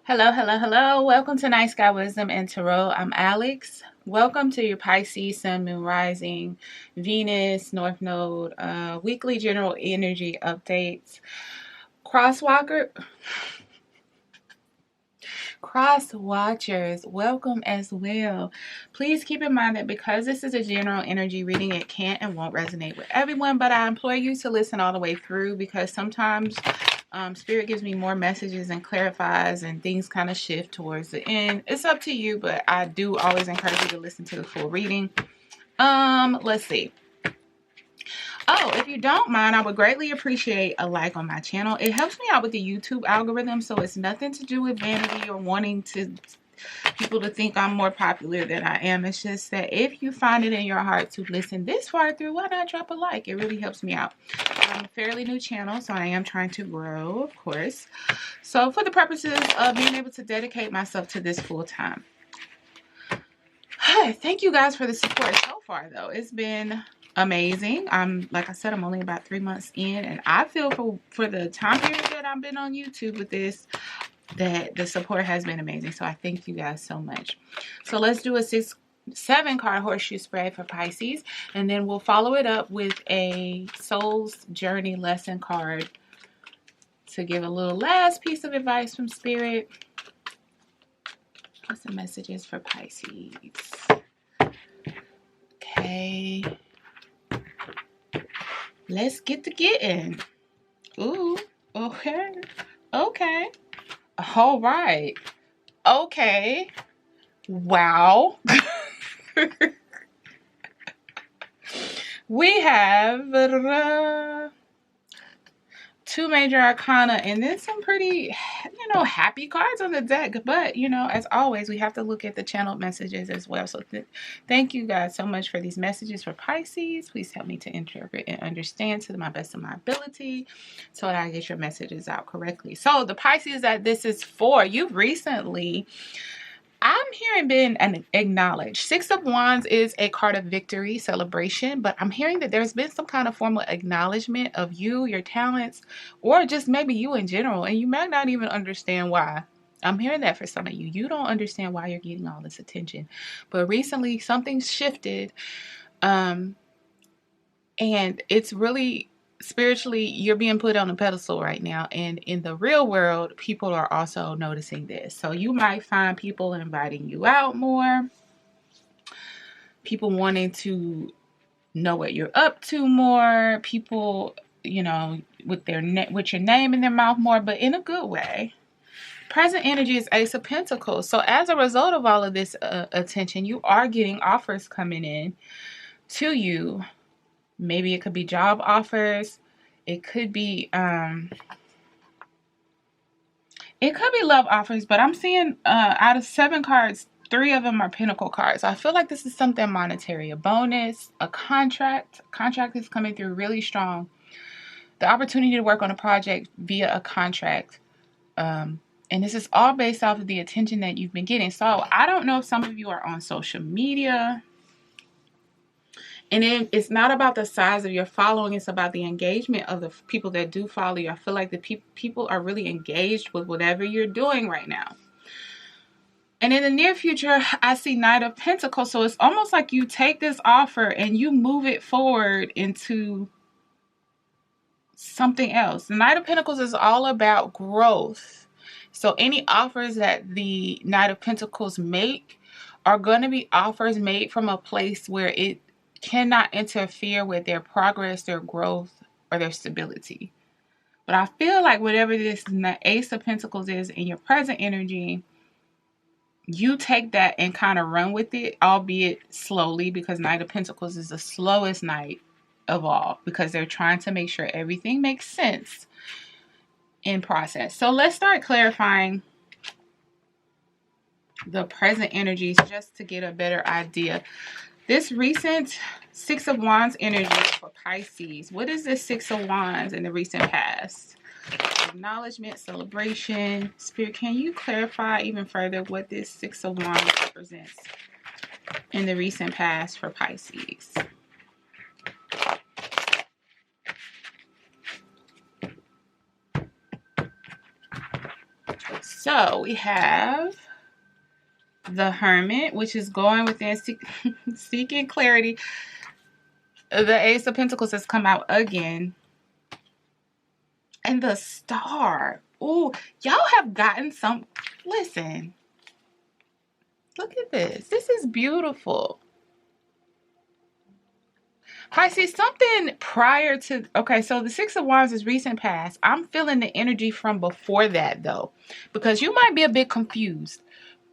Hello, hello, hello. Welcome to Night Sky Wisdom and Tarot. I'm Alex. Welcome to your Pisces, Sun, Moon, Rising, Venus, North Node, weekly general energy updates. Cross watchers, welcome as well. Please keep in mind that because this is a general energy reading, it can't and won't resonate with everyone, but I implore you to listen all the way through because sometimes Spirit gives me more messages and clarifies and things kind of shift towards the end. It's up to you, but I do always encourage you to listen to the full reading. Let's see. Oh, if you don't mind, I would greatly appreciate a like on my channel. It helps me out with the YouTube algorithm, so it's nothing to do with vanity or wanting people to think I'm more popular than I am. It's just that if you find it in your heart to listen this far through, why not drop a like? It really helps me out. I'm a fairly new channel, so I am trying to grow, of course. So for the purposes of being able to dedicate myself to this full time. Thank you guys for the support so far, though. It's been amazing. Like I said, I'm only about 3 months in, and I feel for the time period that I've been on YouTube with this, that the support has been amazing. So I thank you guys so much. So let's do a 7 card horseshoe spread for Pisces, and then we'll follow it up with a soul's journey lesson card to give a little last piece of advice from Spirit. What's the messages for Pisces? Okay. Let's get to getting. Ooh, okay. Okay. All right. Okay. Wow. We have 2 major arcana and then some pretty, happy cards on the deck. But, as always, we have to look at the channeled messages as well. So thank you guys so much for these messages for Pisces. Please help me to interpret and understand to the best of my ability so that I get your messages out correctly. So the Pisces that this is for, you've recently, I'm hearing been acknowledged. 6 of Wands is a card of victory, celebration, but I'm hearing that there's been some kind of formal acknowledgement of you, your talents, or just maybe you in general, and you might not even understand why. I'm hearing that for some of you. You don't understand why you're getting all this attention. But recently, something's shifted, and it's really spiritually, you're being put on a pedestal right now, and in the real world, people are also noticing this. So you might find people inviting you out more, people wanting to know what you're up to more, people, with your name in their mouth more, but in a good way. Present energy is Ace of Pentacles. So as a result of all of this attention, you are getting offers coming in to you. Maybe it could be job offers. It could be love offers, but I'm seeing out of 7 cards, 3 of them are Pentacle cards. I feel like this is something monetary, a bonus, a contract. Contract is coming through really strong. The opportunity to work on a project via a contract. And this is all based off of the attention that you've been getting. So I don't know if some of you are on social media. And it's not about the size of your following. It's about the engagement of the people that do follow you. I feel like the people are really engaged with whatever you're doing right now. And in the near future, I see Knight of Pentacles. So it's almost like you take this offer and you move it forward into something else. The Knight of Pentacles is all about growth. So any offers that the Knight of Pentacles make are going to be offers made from a place where it cannot interfere with their progress, their growth, or their stability. But I feel like whatever this Ace of Pentacles is in your present energy, you take that and kind of run with it, albeit slowly, because Knight of Pentacles is the slowest knight of all, because they're trying to make sure everything makes sense in process. So let's start clarifying the present energies just to get a better idea. This recent 6 of Wands energy for Pisces. What is this 6 of Wands in the recent past? Acknowledgement, celebration. Spirit, can you clarify even further what this 6 of Wands represents in the recent past for Pisces? So we have the Hermit, which is going within, seeking clarity. The Ace of Pentacles has come out again. And the Star. Ooh, y'all have gotten some. Listen. Look at this. This is beautiful. Pisces, something prior to, okay, so the Six of Wands is recent past. I'm feeling the energy from before that, though, because you might be a bit confused.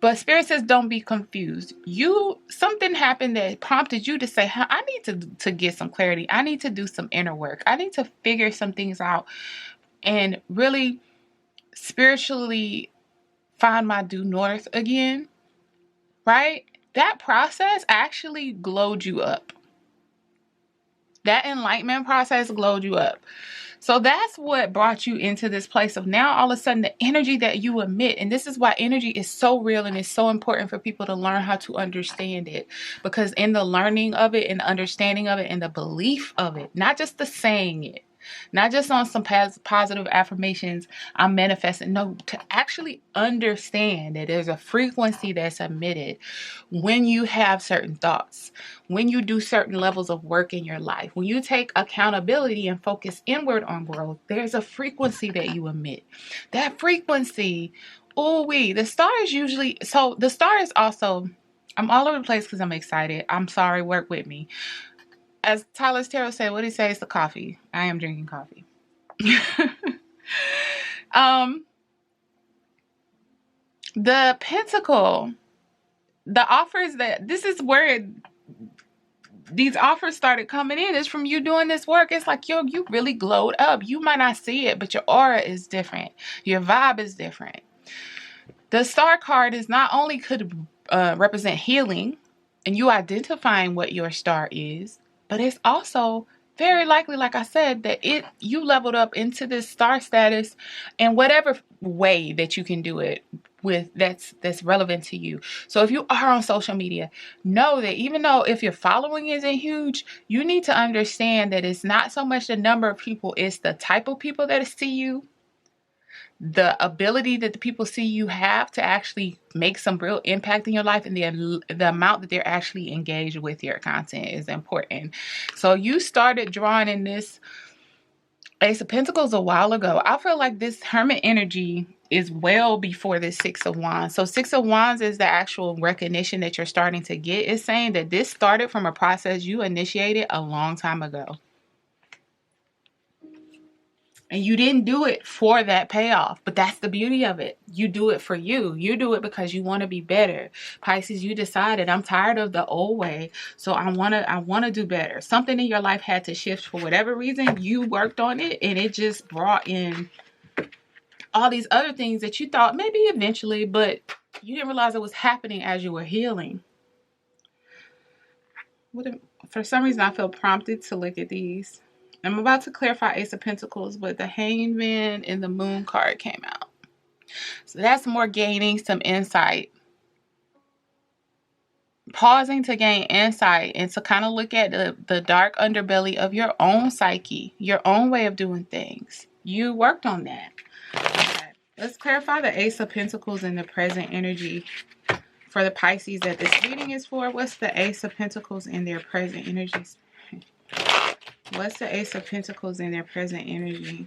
But Spirit says don't be confused. Something happened that prompted you to say, I need to get some clarity. I need to do some inner work. I need to figure some things out and really spiritually find my due north again, right? That process actually glowed you up. That enlightenment process glowed you up. So that's what brought you into this place of now all of a sudden the energy that you emit. And this is why energy is so real and it's so important for people to learn how to understand it. Because in the learning of it and the understanding of it and the belief of it, not just the saying it, not just on some positive affirmations, I'm manifesting. No, to actually understand that there's a frequency that's emitted when you have certain thoughts, when you do certain levels of work in your life, when you take accountability and focus inward on growth, there's a frequency that you emit. That frequency, the Star is usually, so the Star is also, I'm all over the place because I'm excited. I'm sorry, work with me. As Tyler's Tarot said, what he says, the coffee. I am drinking coffee. The Pentacle, the offers that, this is where these offers started coming in, is from you doing this work. It's like, you really glowed up. You might not see it, but your aura is different. Your vibe is different. The Star card is not only could represent healing and you identifying what your star is, but it's also very likely, like I said, that you leveled up into this star status in whatever way that you can do it with that's relevant to you. So if you are on social media, know that even though if your following isn't huge, you need to understand that it's not so much the number of people, it's the type of people that see you, the ability that the people see you have to actually make some real impact in your life, and the amount that they're actually engaged with your content is important. So you started drawing in this Ace of Pentacles a while ago. I feel like this Hermit energy is well before this Six of Wands. So Six of Wands is the actual recognition that you're starting to get. It's saying that this started from a process you initiated a long time ago. And you didn't do it for that payoff, but that's the beauty of it. You do it for you. You do it because you want to be better. Pisces, you decided, I'm tired of the old way, so I want to do better. Something in your life had to shift for whatever reason. You worked on it, and it just brought in all these other things that you thought maybe eventually, but you didn't realize it was happening as you were healing. For some reason, I feel prompted to look at these. I'm about to clarify Ace of Pentacles, but the Hangman and the Moon card came out. So that's more gaining some insight. Pausing to gain insight and to kind of look at the dark underbelly of your own psyche, your own way of doing things. You worked on that. Okay. Let's clarify the Ace of Pentacles and the present energy for the Pisces that this reading is for. What's the Ace of Pentacles in their present energies? What's the Ace of Pentacles in their present energy?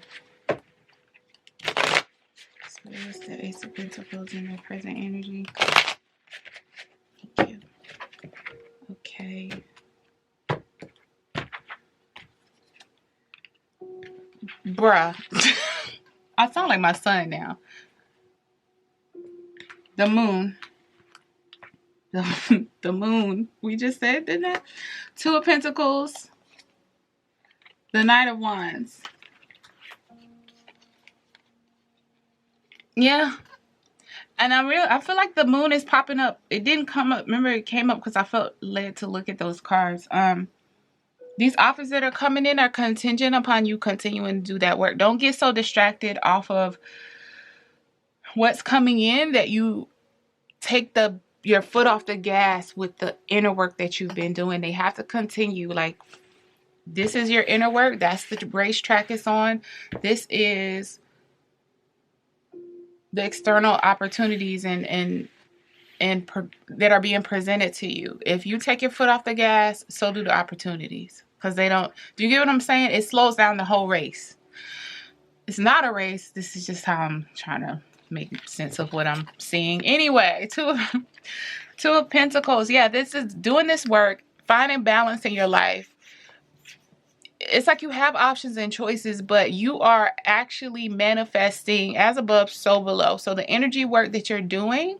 What's the Ace of Pentacles in their present energy? Thank you. Okay. Bruh. I sound like my son now. The Moon. The Moon. We just said, didn't it? Two of Pentacles. The Knight of Wands. Yeah. And I feel like the Moon is popping up. It didn't come up. Remember, it came up because I felt led to look at those cards. These offers that are coming in are contingent upon you continuing to do that work. Don't get so distracted off of what's coming in that you take your foot off the gas with the inner work that you've been doing. They have to continue. Like, this is your inner work. That's the racetrack it's on. This is the external opportunities that are being presented to you. If you take your foot off the gas, so do the opportunities. Because they don't, do you get what I'm saying? It slows down the whole race. It's not a race. This is just how I'm trying to make sense of what I'm seeing. Anyway, Two of Pentacles. Yeah, this is doing this work, finding balance in your life. It's like you have options and choices, but you are actually manifesting as above, so below. So the energy work that you're doing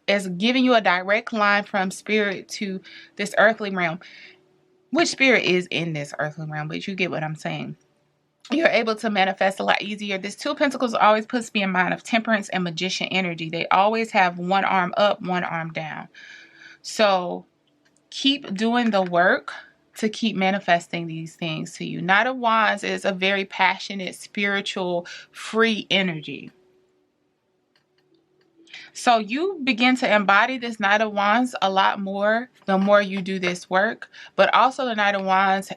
is giving you a direct line from spirit to this earthly realm, which spirit is in this earthly realm, but you get what I'm saying. You're able to manifest a lot easier. This Two of Pentacles always puts me in mind of Temperance and Magician energy. They always have one arm up, one arm down. So keep doing the work to keep manifesting these things to you. Knight of Wands is a very passionate, spiritual, free energy. So you begin to embody this Knight of Wands a lot more the more you do this work. But also the Knight of Wands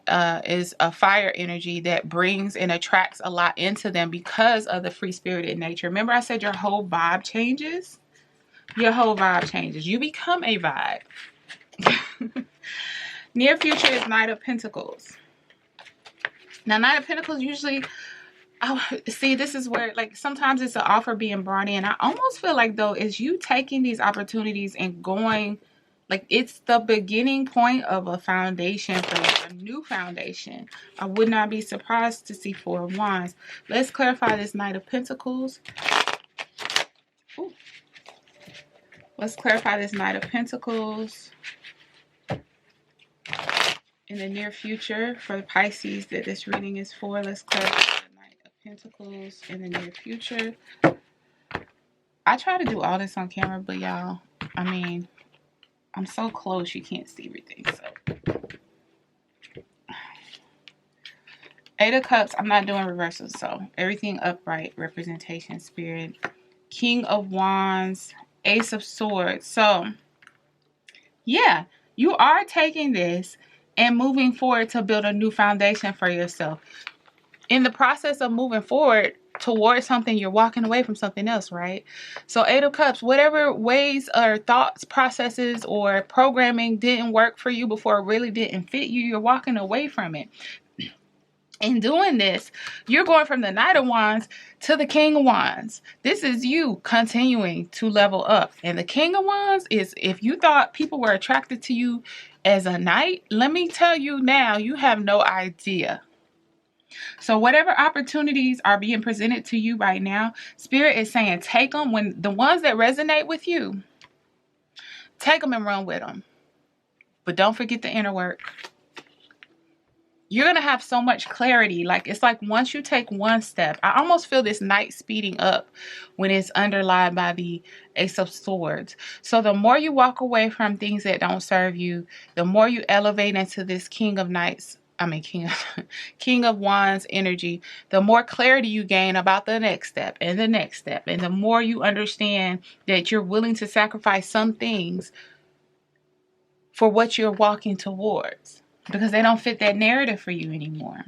is a fire energy that brings and attracts a lot into them because of the free-spirited nature. Remember I said your whole vibe changes? Your whole vibe changes. You become a vibe. Near future is Knight of Pentacles. Now, Knight of Pentacles usually, see, this is where, like, sometimes it's an offer being brought in. I almost feel like, though, is you taking these opportunities and going, like, it's the beginning point of a foundation for like a new foundation. I would not be surprised to see Four of Wands. Let's clarify this Knight of Pentacles. Ooh. Let's clarify this Knight of Pentacles. In the near future, for the Pisces that this reading is for, let's clarify the Knight of Pentacles in the near future. I try to do all this on camera, but y'all, I mean, I'm so close you can't see everything. So, Eight of Cups, I'm not doing reversals, so everything upright, representation, spirit. King of Wands, Ace of Swords. So, yeah, you are taking this and moving forward to build a new foundation for yourself. In the process of moving forward towards something, you're walking away from something else, right? So Eight of Cups, whatever ways or thoughts, processes, or programming didn't work for you before, really didn't fit you, you're walking away from it. In doing this, you're going from the Knight of Wands to the King of Wands. This is you continuing to level up. And the King of Wands is, if you thought people were attracted to you as a knight, let me tell you now, you have no idea. So whatever opportunities are being presented to you right now, Spirit is saying take them. When the ones that resonate with you, take them and run with them. But don't forget the inner work. You're going to have so much clarity. Like, it's like once you take one step, I almost feel this Knight speeding up when it's underlined by the Ace of Swords. So the more you walk away from things that don't serve you, the more you elevate into this King of Wands energy, the more clarity you gain about the next step and the next step. And the more you understand that you're willing to sacrifice some things for what you're walking towards, because they don't fit that narrative for you anymore.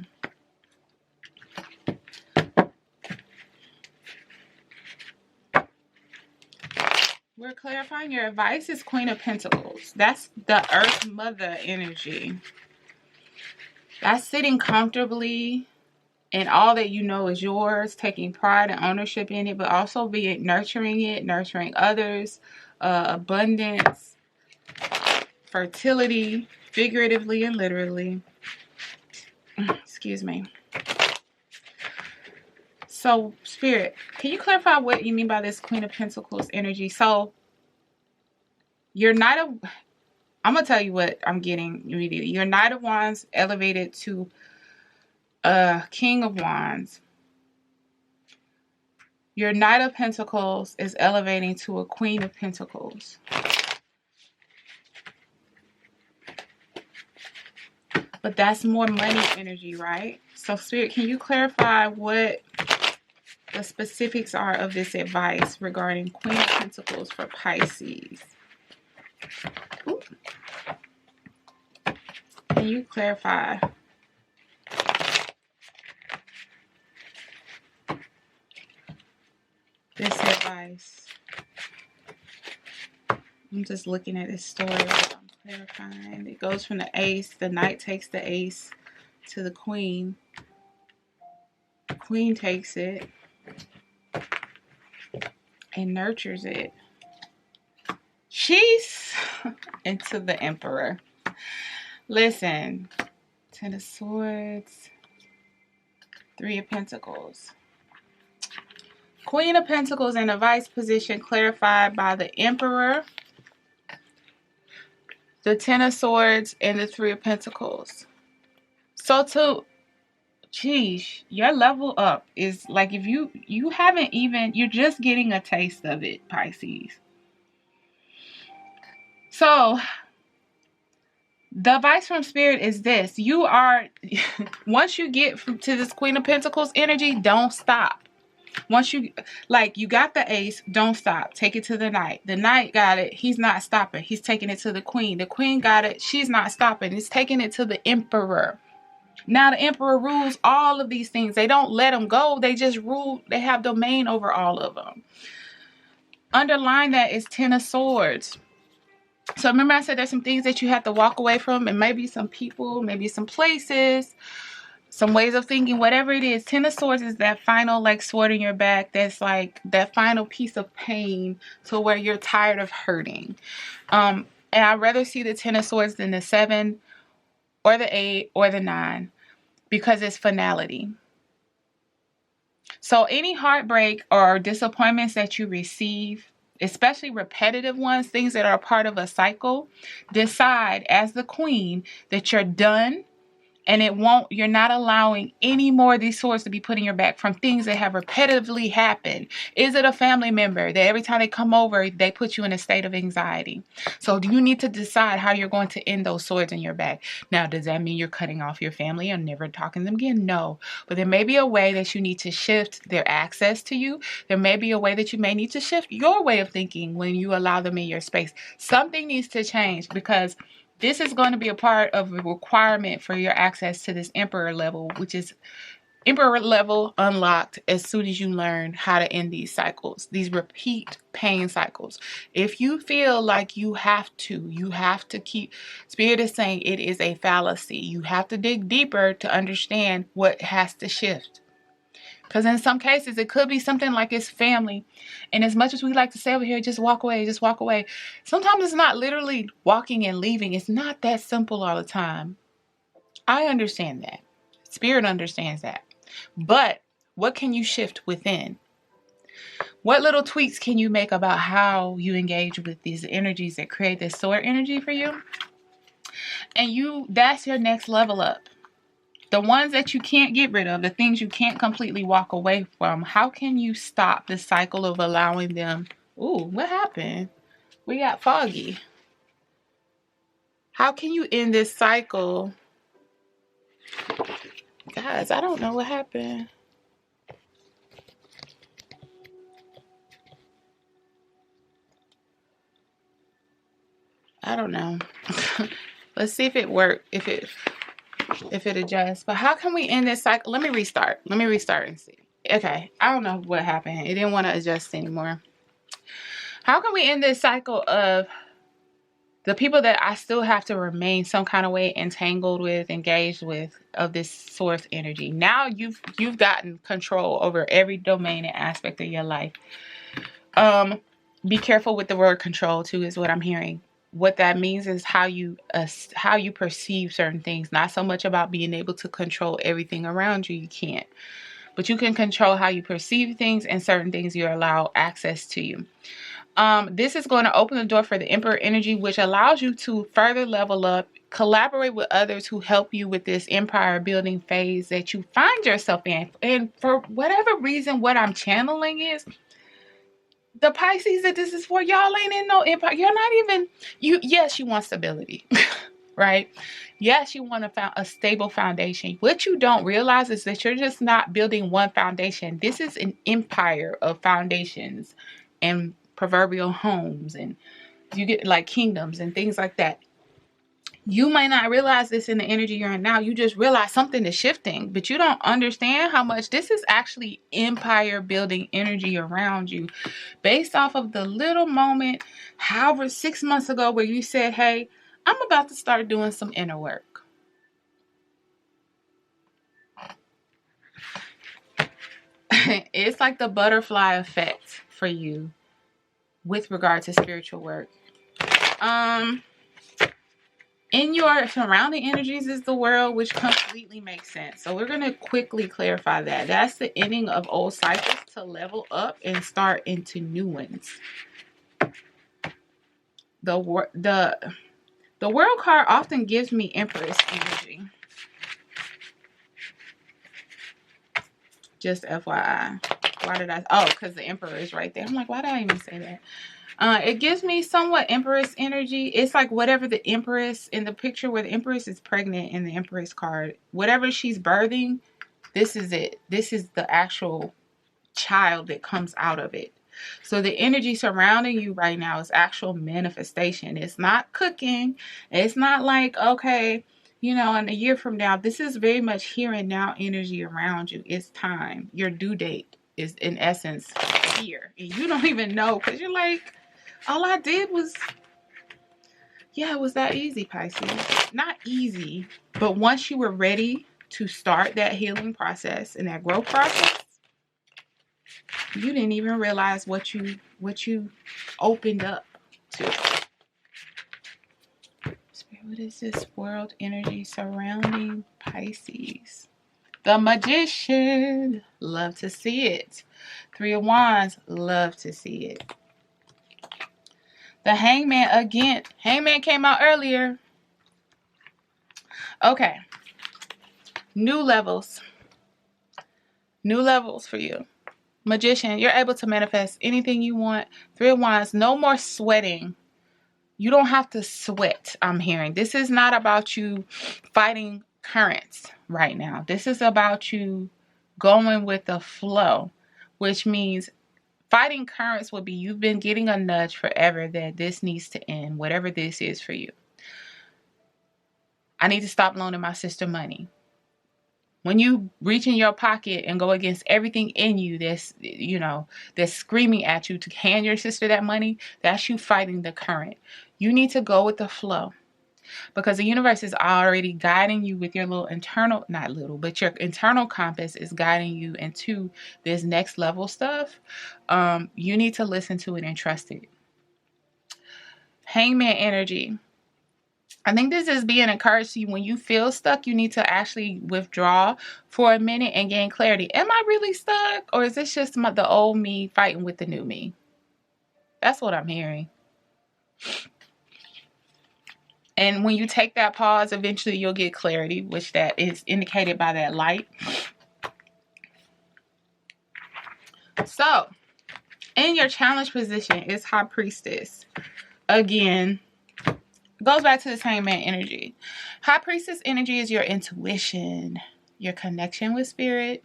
We're clarifying your advice is Queen of Pentacles. That's the Earth Mother energy. That's sitting comfortably and all that you know is yours, taking pride and ownership in it, but also nurturing it, nurturing others, abundance, fertility, figuratively and literally. Excuse me. So, Spirit, can you clarify what you mean by this Queen of Pentacles energy? So, you're Knight of... I'm going to tell you what I'm getting immediately. Your Knight of Wands elevated to King of Wands. Your Knight of Pentacles is elevating to a Queen of Pentacles. But that's more money energy, right? So, Spirit, can you clarify what the specifics are of this advice regarding Queen of Pentacles for Pisces? Ooh. Can you clarify? this advice. I'm just looking at this story. I'm clarifying. It goes from the ace. The knight takes the ace to the queen. The queen takes it and nurtures it. She's into the emperor. Listen. Ten of Swords. Three of Pentacles. Queen of Pentacles in a vice position clarified by the emperor. The Ten of Swords and the Three of Pentacles. So geez, your level up is like if you haven't even, you're just getting a taste of it, Pisces. So the advice from Spirit is this. You are, once you get to this Queen of Pentacles energy, don't stop. Once you, like, you got the ace, don't stop. Take it to the knight. The knight got it. He's not stopping. He's taking it to the queen. The queen got it. She's not stopping. He's taking it to the emperor. Now the emperor rules all of these things. They don't let them go. They just rule. They have domain over all of them. Underline that is Ten of Swords. So remember I said there's some things that you have to walk away from, and maybe some people, maybe some places, some ways of thinking, whatever it is. Ten of Swords is that final like sword in your back. That's like that final piece of pain to where you're tired of hurting. And I'd rather see the Ten of Swords than the 7 or the 8 or the 9 because it's finality. So any heartbreak or disappointments that you receive, especially repetitive ones, things that are a part of a cycle, decide as the queen that you're done. And you're not allowing any more of these swords to be put in your back from things that have repetitively happened. Is it a family member that every time they come over, they put you in a state of anxiety? So you need to decide how you're going to end those swords in your back. Now, does that mean you're cutting off your family and never talking to them again? No. But there may be a way that you need to shift their access to you. There may be a way that you may need to shift your way of thinking when you allow them in your space. Something needs to change because this is going to be a part of a requirement for your access to this emperor level, which is emperor level unlocked as soon as you learn how to end these cycles, these repeat pain cycles. If you feel like you have to keep, Spirit is saying it is a fallacy. You have to dig deeper to understand what has to shift. Because in some cases, it could be something like it's family. And as much as we like to say over here, just walk away, just walk away. Sometimes it's not literally walking and leaving. It's not that simple all the time. I understand that. Spirit understands that. But what can you shift within? What little tweaks can you make about how you engage with these energies that create this sword energy for you? And that's your next level up. The ones that you can't get rid of, the things you can't completely walk away from, how can you stop the cycle of allowing them? Ooh, what happened? We got foggy. How can you end this cycle? Guys, I don't know what happened. I don't know. Let's see if it worked, if it adjusts. But how can we end this cycle? Let me restart and see. Okay, I don't know what happened. It didn't want to adjust anymore. How can we end this cycle of the people that I still have to remain some kind of way entangled with, engaged with, of this source energy? Now you've gotten control over every domain and aspect of your life. Be careful with the word control too, is what I'm hearing. What that means is how you perceive certain things. Not so much about being able to control everything around you. You can't. But you can control how you perceive things, and certain things you allow access to you. This is going to open the door for the Emperor energy, which allows you to further level up, collaborate with others who help you with this empire building phase that you find yourself in. And for whatever reason, what I'm channeling is the Pisces that this is for. Y'all ain't in no empire. You're not even, yes, you want stability, right? Yes, you want a stable foundation. What you don't realize is that you're just not building one foundation. This is an empire of foundations and proverbial homes, and you get like kingdoms and things like that. You might not realize this in the energy you're in now. You just realize something is shifting, but you don't understand how much this is actually empire building energy around you based off of the little moment, however, 6 months ago where you said, hey, I'm about to start doing some inner work. It's like the butterfly effect for you with regard to spiritual work. In your surrounding energies is the world, which completely makes sense. So we're going to quickly clarify that. That's the ending of old cycles to level up and start into new ones. The world card often gives me Empress energy. Just FYI. Why did I? Oh, because the Emperor is right there. I'm like, why did I even say that? It gives me somewhat Empress energy. It's like whatever the Empress in the picture where the Empress is pregnant in the Empress card, whatever she's birthing, this is it. This is the actual child that comes out of it. So the energy surrounding you right now is actual manifestation. It's not cooking. It's not like, okay, you know, in a year from now, this is very much here and now energy around you. It's time. Your due date is in essence here. And you don't even know because you're like, all I did was, yeah, it was that easy, Pisces. Not easy, but once you were ready to start that healing process and that growth process, you didn't even realize what you opened up to. Spirit, what is this world energy surrounding Pisces? The Magician, love to see it. 3 of Wands, love to see it. The Hangman again. Hangman came out earlier. Okay. New levels. New levels for you. Magician, you're able to manifest anything you want. 3 of Wands, no more sweating. You don't have to sweat, I'm hearing. This is not about you fighting currents right now. This is about you going with the flow, which means fighting currents would be you've been getting a nudge forever that this needs to end, whatever this is for you. I need to stop loaning my sister money. When you reach in your pocket and go against everything in you that's, you know, that's screaming at you to hand your sister that money, that's you fighting the current. You need to go with the flow because the universe is already guiding you with your little internal, not little, but your internal compass is guiding you into this next level stuff. You need to listen to it and trust it. Hangman energy. I think this is being encouraged to you. When you feel stuck, you need to actually withdraw for a minute and gain clarity. Am I really stuck? Or is this just the old me fighting with the new me? That's what I'm hearing. And when you take that pause, eventually you'll get clarity, which that is indicated by that light. So, in your challenge position is High Priestess. Again, goes back to the same man energy. High Priestess energy is your intuition, your connection with spirit,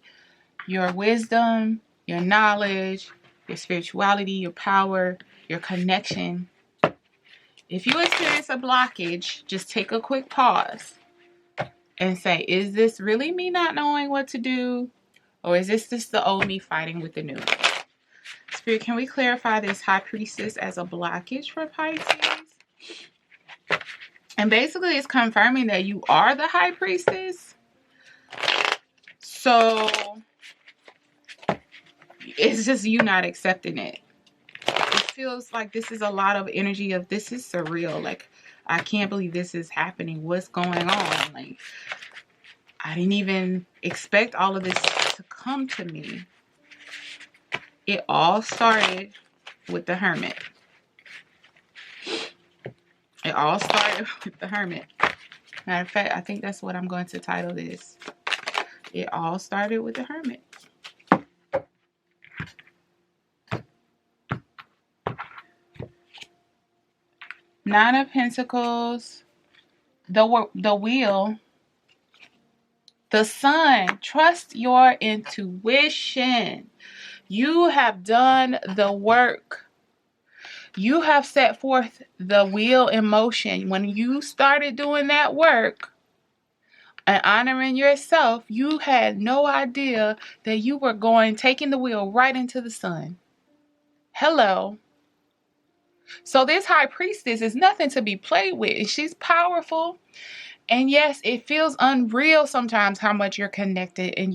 your wisdom, your knowledge, your spirituality, your power, your connection. If you experience a blockage, just take a quick pause and say, is this really me not knowing what to do? Or is this just the old me fighting with the new me? Spirit, can we clarify this High Priestess as a blockage for Pisces? And basically it's confirming that you are the High Priestess. So it's just you not accepting it. It feels like this is a lot of energy of this is surreal. Like, I can't believe this is happening. What's going on? Like, I didn't even expect all of this to come to me. It all started with the Hermit. It all started with the Hermit. Matter of fact, I think that's what I'm going to title this. It all started with the Hermit. Nine of Pentacles. The Wheel. The Sun. Trust your intuition. You have done the work. You have set forth the wheel in motion. When you started doing that work and honoring yourself, you had no idea that you were taking the wheel right into the sun. Hello. So this high priestess is nothing to be played with. She's powerful. And yes, it feels unreal sometimes how much you're connected, and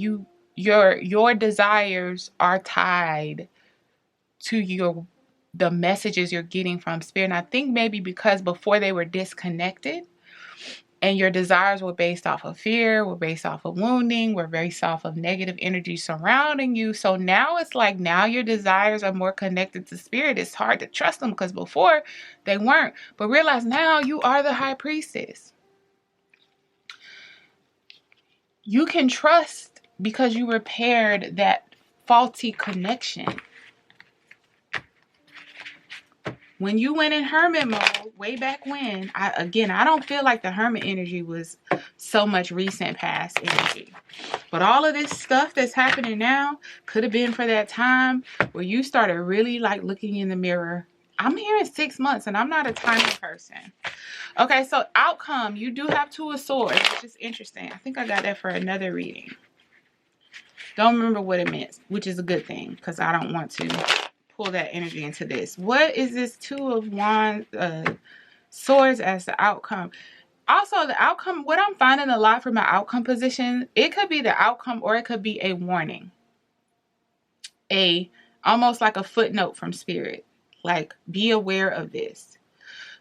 your desires are tied to the messages you're getting from spirit. And I think maybe because before they were disconnected and your desires were based off of fear, were based off of wounding, were based off of negative energy surrounding you. So now it's like now your desires are more connected to spirit. It's hard to trust them because before they weren't. But realize now you are the high priestess. You can trust because you repaired that faulty connection. When you went in hermit mode, way back when, I don't feel like the hermit energy was so much recent past energy. But all of this stuff that's happening now could have been for that time where you started really like looking in the mirror. I'm here in 6 months and I'm not a timing person. Okay, so outcome, you do have Two of Swords, which is interesting. I think I got that for another reading. Don't remember what it meant, which is a good thing because I don't want to pull that energy into this. What is this Two of Swords as the outcome? Also, the outcome, what I'm finding a lot for my outcome position, it could be the outcome or it could be a warning. Almost like a footnote from spirit. Like, be aware of this.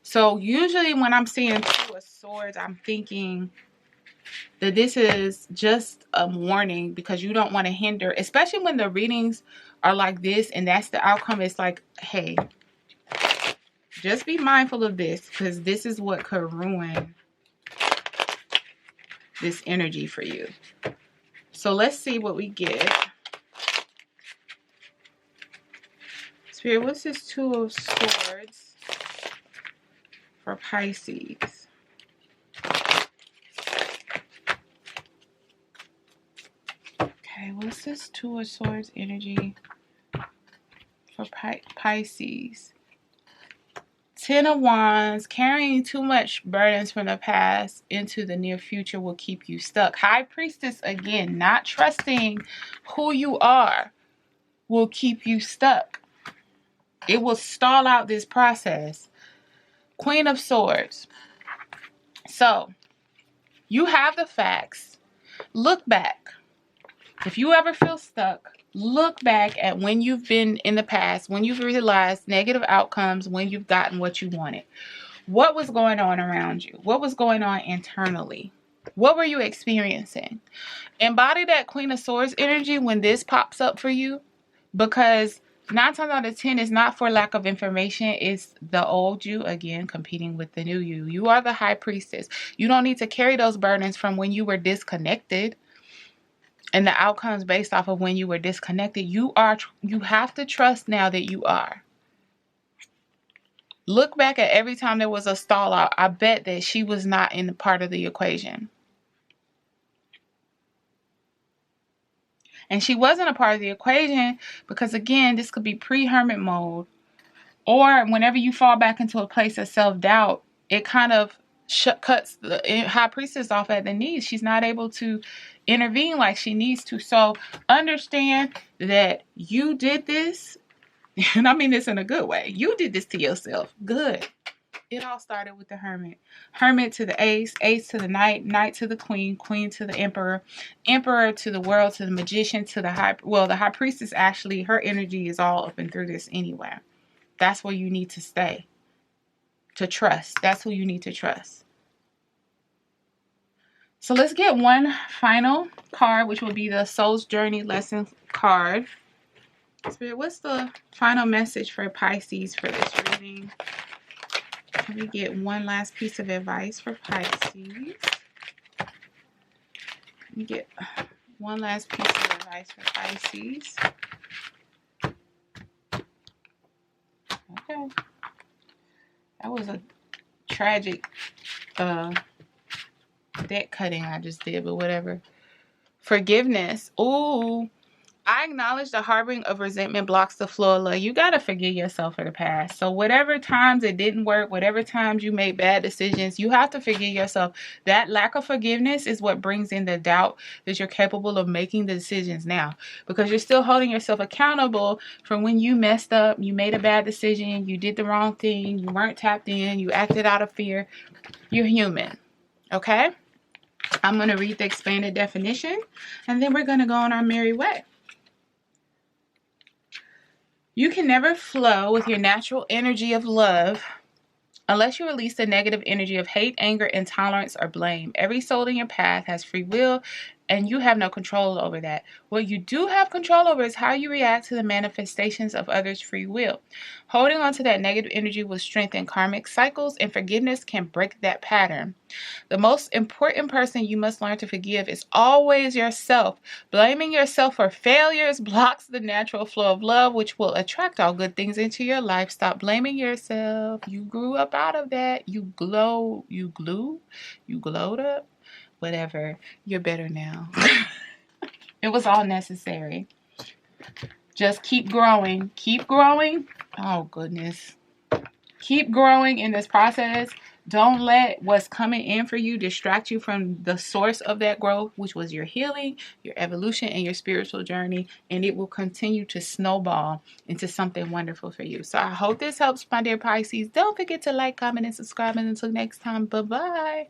So usually when I'm seeing Two of Swords, I'm thinking that this is just a warning because you don't want to hinder, especially when the readings are like this and that's the outcome. It's like, hey, just be mindful of this because this is what could ruin this energy for you. So let's see what we get. Spirit, what's this Two of Swords for Pisces? Okay, what's this Two of Swords energy for Pisces? 10 of Wands, carrying too much burdens from the past into the near future will keep you stuck. High Priestess, again, not trusting who you are will keep you stuck. It will stall out this process. Queen of Swords. So, you have the facts. Look back. If you ever feel stuck, look back at when you've been in the past, when you've realized negative outcomes, when you've gotten what you wanted. What was going on around you? What was going on internally? What were you experiencing? Embody that Queen of Swords energy when this pops up for you, because 9 times out of 10 is not for lack of information. It's the old you, again, competing with the new you. You are the High Priestess. You don't need to carry those burdens from when you were disconnected and the outcomes based off of when you were disconnected. You have to trust now that you are. Look back at every time there was a stall out. I bet that she was not in the part of the equation. And she wasn't a part of the equation because, again, this could be pre-hermit mode. Or whenever you fall back into a place of self-doubt, it kind of cuts the High Priestess off at the knees. She's not able to intervene like she needs to. So understand that you did this. And I mean this in a good way. You did this to yourself. Good. It all started with the Hermit. Hermit to the Ace, Ace to the Knight, Knight to the Queen, Queen to the Emperor, Emperor to the World, to the Magician, to the the High Priestess, actually, her energy is all up and through this anyway. That's where you need to stay. To trust. That's who you need to trust. So let's get one final card, which will be the Soul's Journey Lesson card. Spirit, what's the final message for Pisces for this reading? Can we get one last piece of advice for Pisces? Let me get one last piece of advice for Pisces. Okay. That was a tragic deck cutting I just did, but whatever. Forgiveness. Ooh. I acknowledge the harboring of resentment blocks the flow of love. You got to forgive yourself for the past. So whatever times it didn't work, whatever times you made bad decisions, you have to forgive yourself. That lack of forgiveness is what brings in the doubt that you're capable of making the decisions now, because you're still holding yourself accountable for when you messed up, you made a bad decision, you did the wrong thing, you weren't tapped in, you acted out of fear. You're human. Okay? I'm going to read the expanded definition, and then we're going to go on our merry way. You can never flow with your natural energy of love unless you release the negative energy of hate, anger, intolerance, or blame. Every soul in your path has free will, and you have no control over that. What you do have control over is how you react to the manifestations of others' free will. Holding on to that negative energy will strengthen karmic cycles, and forgiveness can break that pattern. The most important person you must learn to forgive is always yourself. Blaming yourself for failures blocks the natural flow of love, which will attract all good things into your life. Stop blaming yourself. You grew up out of that. You glowed up, whatever. You're better now. It was all necessary. Just keep growing. Keep growing. Oh, goodness. Keep growing in this process. Don't let what's coming in for you distract you from the source of that growth, which was your healing, your evolution, and your spiritual journey. And it will continue to snowball into something wonderful for you. So I hope this helps, my dear Pisces. Don't forget to like, comment, and subscribe. And until next time, bye-bye.